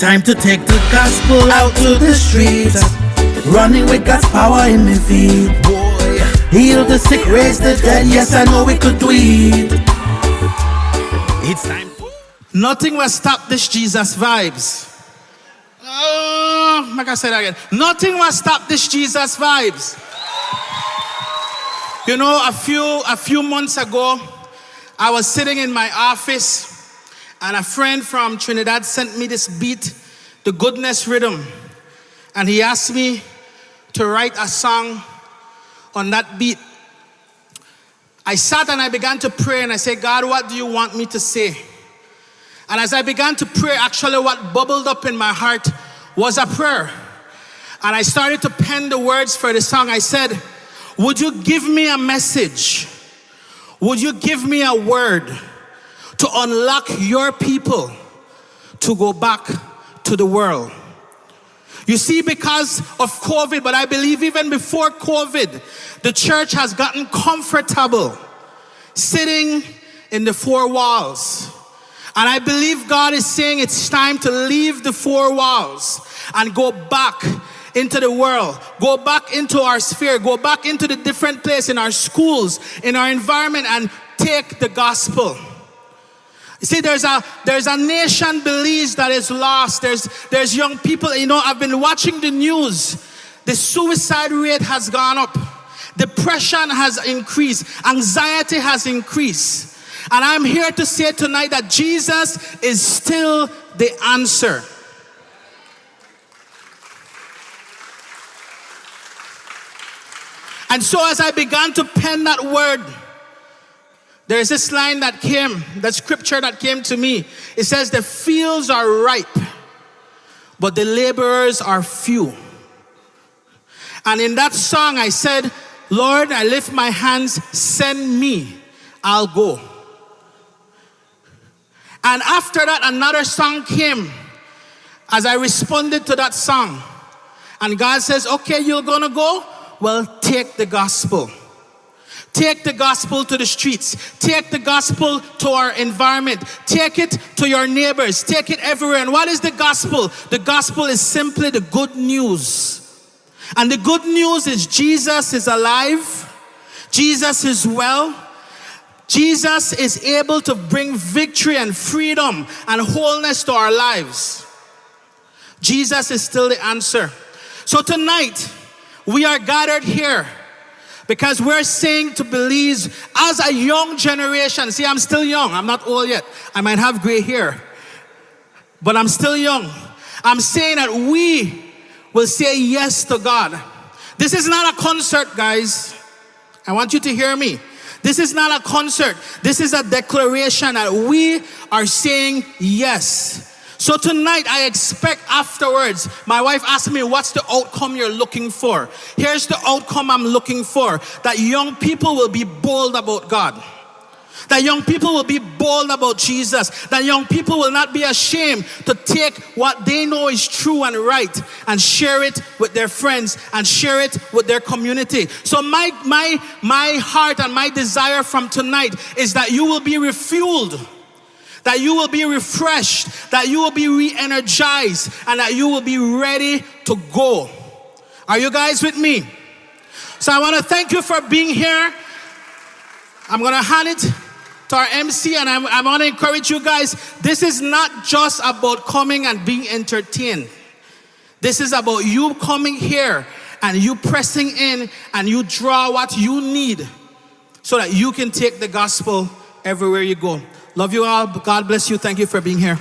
time to take the gospel out to the streets. Running with God's power in my feet. Boy, heal the sick, raise the dead. Yes, I know we could do it. It's time. Nothing will stop this Jesus vibes. Oh, like I said again, nothing will stop this Jesus vibes. You know, a few months ago, I was sitting in my office, and a friend from Trinidad sent me this beat, the Goodness Rhythm, and he asked me to write a song on that beat. I sat and I began to pray, and I said, God, what do you want me to say? And as I began to pray, actually what bubbled up in my heart was a prayer. And I started to pen the words for the song. I said, would you give me a message? Would you give me a word to unlock your people to go back to the world? You see, because of COVID, but I believe even before COVID, the church has gotten comfortable sitting in the four walls. And I believe God is saying it's time to leave the four walls and go back into the world, go back into our sphere, go back into the different places in our schools, in our environment, and take the gospel. You see, there's a nation, Belize, that is lost. There's young people, you know, I've been watching the news. The suicide rate has gone up. Depression has increased. Anxiety has increased. And I'm here to say tonight that Jesus is still the answer. And so as I began to pen that word, there's this line that came, that scripture that came to me. It says, the fields are ripe, but the laborers are few. And in that song I said, Lord, I lift my hands, send me, I'll go. And after that, another song came as I responded to that song. And God says, okay, you're gonna go? Well, take the gospel. Take the gospel to the streets. Take the gospel to our environment. Take it to your neighbors. Take it everywhere. And what is the gospel? The gospel is simply the good news. And the good news is Jesus is alive. Jesus is well. Jesus is able to bring victory and freedom and wholeness to our lives. Jesus is still the answer. So tonight, we are gathered here because we're saying to Belize as a young generation. See, I'm still young. I'm not old yet. I might have gray hair, but I'm still young. I'm saying that we will say yes to God. This is not a concert, guys. I want you to hear me. This is not a concert. This is a declaration that we are saying yes. So tonight, I expect afterwards, my wife asked me, what's the outcome you're looking for? Here's the outcome I'm looking for. That young people will be bold about God. That young people will be bold about Jesus. That young people will not be ashamed to take what they know is true and right and share it with their friends and share it with their community. So my heart and my desire from tonight is that you will be refueled, that you will be refreshed, that you will be re-energized, and that you will be ready to go. Are you guys with me? So I want to thank you for being here. I'm going to hand it to our MC, and I want to encourage you guys, this is not just about coming and being entertained. This is about you coming here and you pressing in and you draw what you need so that you can take the gospel everywhere you go. Love you all. God bless you. Thank you for being here.